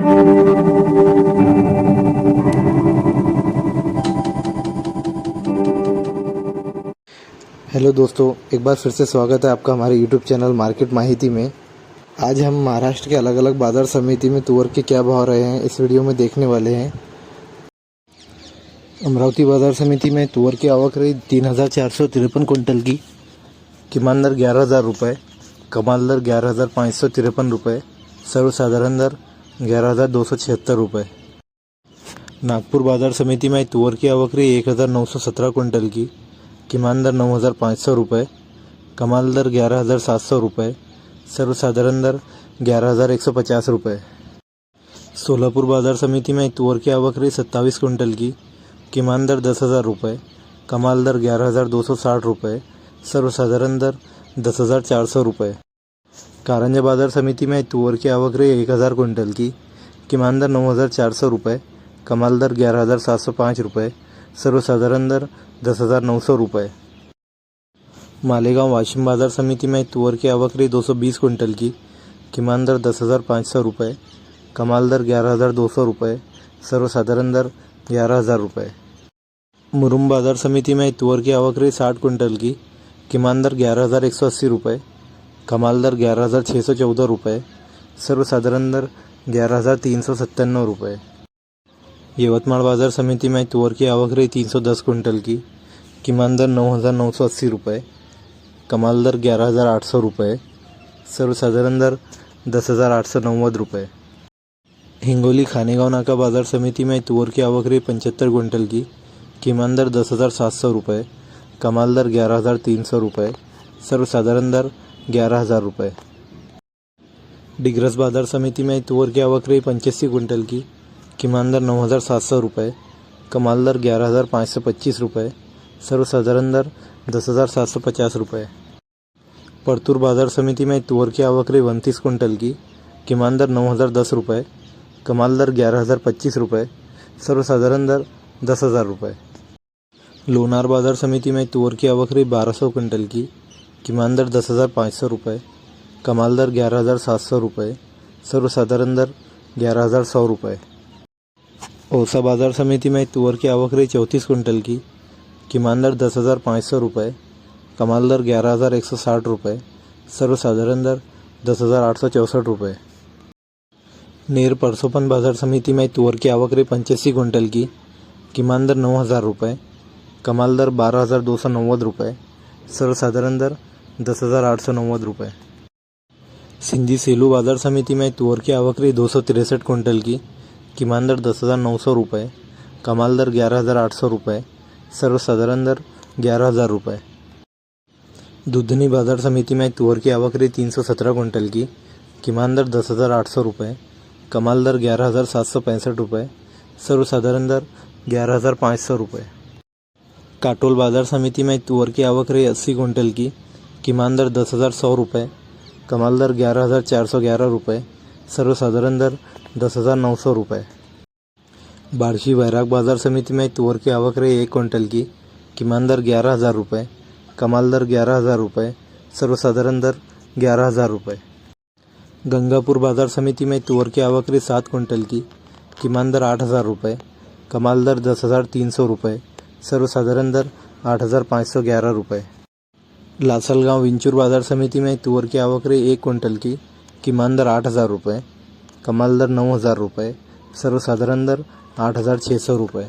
Hello दोस्तों, एक बार फिर से स्वागत है आपका हमारे यूट्यूब चैनल मार्केट माहिती में। आज हम महाराष्ट्र के अलग अलग बाज़ार समिति में तुअर के क्या भाव रहे हैं इस वीडियो में देखने वाले हैं। अमरावती बाज़ार समिति में तुअर की आवक रही 3,453 कुंटल की। किमान दर 11,000 रुपये, कमाल दर 11,553 रुपये, सर्वसाधारण दर 11,276 रुपये। नागपुर बाज़ार समिति में तुअर की आवक रही 1,917 कुंटल की। किमान दर 9,500 रुपये, कमाल दर 11,700 रुपये, सर्वसाधारण दर 11,150 रुपये। सोलापुर बाज़ार समिति में तुअर की आवक रही 27 कुंटल की। किमान दर 10,000 रुपये, कमाल दर 11,260 रुपये, सर्वसाधारण दर 10,400 रुपये। कारंजा बाज़ार समिति में तुअर की आवक रही 1,000 कुंटल की। किमान दर 9,400 रुपये, कमाल दर 11,705 रुपये, सर्वसाधारण दर 10,900 रुपये। मालेगांव वाशिम बाज़ार समिति में तुअर की आवक रही 220 कुंटल की। किमान दर 10,500 रुपये, कमाल दर 11,200 रुपये, सर्वसाधारण दर 11,000 रुपये। मुरुम बाज़ार समिति में तुअर की आवक रही 60 कुंटल की। किमान दर 11,180 रुपये, कमाल दर 11,614 रुपये, सर्वसाधारण दर 11,397 रुपये। यवतमाळ बाज़ार समिति में तुअर की आवक रही 310 कुंटल की। किमान दर 9,980 रुपये, कमाल दर 11,800 रुपये, सर्वसाधारण दर 10,890 रुपये। हिंगोली खानेगांव नाका बाज़ार समिति में तुअर की आवक रही 75 कुंटल की। किमान दर 10,700 रुपये, कमाल दर 11,300 रुपये, सर्वसाधारण दर 11,000 रुपये। डिग्रस बाज़ार समिति में तुअर की आवक रही 85 कुंटल की। किमान दर 9,700 रुपये, कमाल दर 11,525 रुपये, सर्वसाधारण दर 10,750 रुपये। परतूर बाज़ार समिति में तुअर की आवक रही 29 कुंटल की। किमान दर 9,010 रुपये, कमाल दर 11,025 रुपये, सर्वसाधारण दर 10,000 रुपये। लोनार बाज़ार समिति में तुअर की आवक रही 1200 कुंटल की। किमान दर 10,500 रुपये, कमाल दर 11,700 रुपये, सर्वसाधारण दर 11,100 रुपये। औसा बाज़ार समिति में तुअर की आवक रही 34 कुंटल की। किमान दर 10,500 रुपये, कमाल दर 11,160 रुपये, सर्वसाधारण दर 10,864 रुपये। नेर परसोपन बाज़ार समिति में तुअर की आवक रही 85 कुंटल की। किमान दर 9,000 रुपये, कमाल दर 12,290 रुपये, सर्वसाधारण दर 10,890 रुपये। सिंधी सेलू बाज़ार समिति में तुअर की आवक रही 263 कुंटल की। किमान दर 10,900 रुपये, कमाल दर 11,800 रुपये, सर्वसाधारण दर 11,000 रुपये। दुधनी बाज़ार समिति में तुअर की आवक रही 317 कुंटल की। किमान दर 10,800 रुपये, कमाल दर 11,765 रुपये, सर्वसाधारण दर 11,500 रुपये। काटोल बाज़ार समिति में तुअर की आवक रही 80 कुंटल की। किमान दर 10,100 रुपये, कमाल दर 11,411 रुपये, सर्वसाधारण दर 10,900 रुपये। बार्शी बैराग बाज़ार समिति में तुअर की आवक रही 1 कुंटल की। किमान दर 11,000 रुपये, कमाल दर 11,000 रुपये, सर्वसाधारण दर 11,000 रुपये। गंगापुर बाज़ार समिति में तुअर की आवक रही 7 कुंटल की। किमान दर 8,000 रुपये, कमाल दर 10,300 रुपये, सर्वसाधारण दर 8,511 रुपये। लासलगांव विंचूर बाज़ार समिति में तुअर की आवक रही 1 कुंटल की। किमान दर 8,000 रुपये, कमाल दर 9,000 रुपये, सर्वसाधारण दर 8,600 रुपये।